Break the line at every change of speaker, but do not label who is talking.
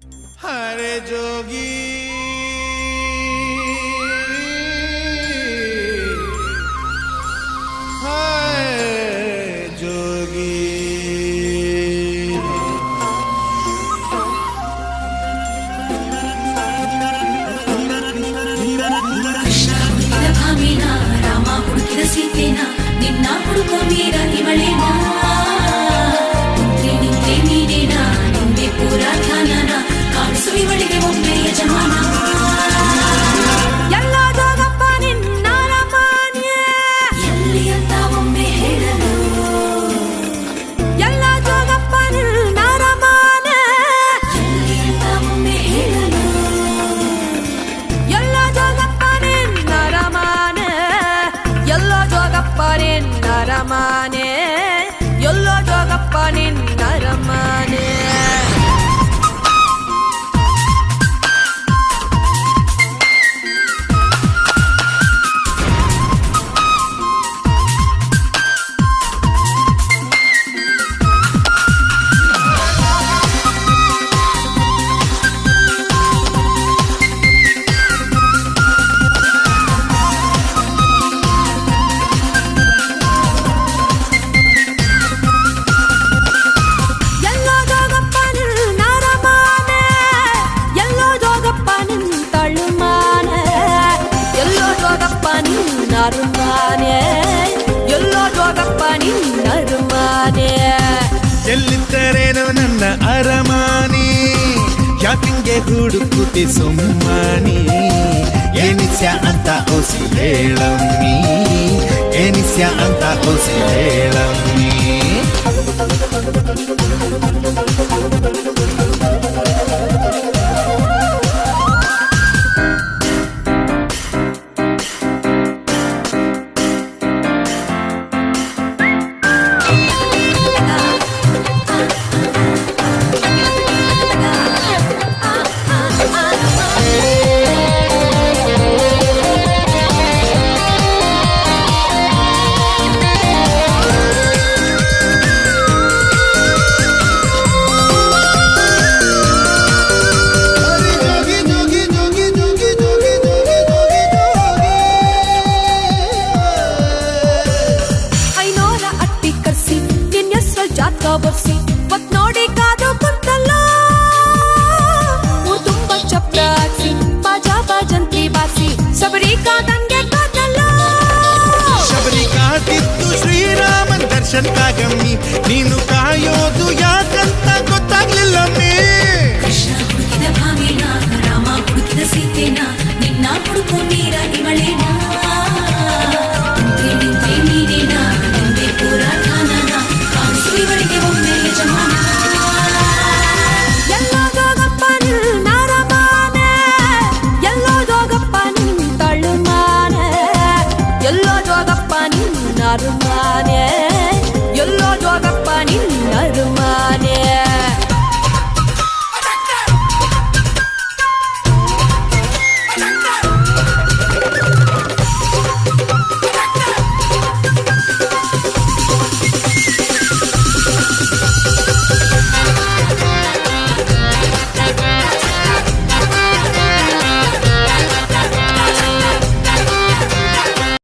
हरे जोगी
ಸೀತೆನಾ ನಿನ್ನ ಹುಡುಕೋ ಮೀರ ಇವಳೇನಾ ಮುಂದೆ ನಿಂತೆ ನೀನೇನಾ ನಿಂದೆ ಪೂರ ಧ್ಯಾನನ ಕಾಣಿಸು ಇವಳಿಗೆ ಒಮ್ಮೆ ಯಜಮಾನ ಎಲ್ಲ ಜೋಗಪ್ಪ ನಿನ್ನ ರಮಾನ್ಯ ಎಲ್ಲಿ ಅಂತ ಒಮ್ಮೆ ಹೇಳಲು ಎಲ್ಲ ಜೋಗಪ್ಪ ನಿನ್ನ ರಮಾನ್ಯ ಎಲ್ಲಿ ಅಂತ ಒಮ್ಮೆ ಹೇಳಲು ಎಲ್ಲ ಜೋಗಪ್ಪ ನಿನ್ನ ರಮಾನ್ಯ ಎಲ್ಲೋ ಜೋಗಪ್ಪ ನಿನ್ನ ರಮಾನೆ ಎಲ್ಲೋ ಜೋಗಪ್ಪ ನಿನ್ನ ರಮಾನೆ ಎಲ್ಲೋ ಜೋಗಪ್ಪ ನಿನ್ನ ಅರಮಾನೆ
ಎಲ್ಲಿದ್ದರೇನೋ ನನ್ನ ಅರಮಾನಿ ಯಾಕಿಂಗೆ ಹುಡುಕುತಿ ಸುಮ್ಮನಿ ಏನಿಸ್ಯ ಅಂತ ಓಸಿ ಹೇಳಮ್ಮಿ ಏನಿಸ್ಯ ಅಂತ ಓಸಿ ಹೇಳಮ್ಮಿ
ಬರ್ಸಿ ಮತ್ ನೋಡಿ ಕಾದು ಕುಂತಲ್ಲ ಊರ್ ತುಂಬ ಚಪ್ಪ ಹಾಕ್ಸಿ ಬಾಜಾ ಬಾಜಂತಿ ಬಾಸಿ ಶಬರಿ ಕಾದಂಗೆ ಕಾದಲ್ಲ
ಶಬರಿ ಕಾದಿದ್ದು ಶ್ರೀರಾಮನ್ ದರ್ಶನ್ ಕಾಗಮ್ಮಿ ನೀನು ಕಾಯೋ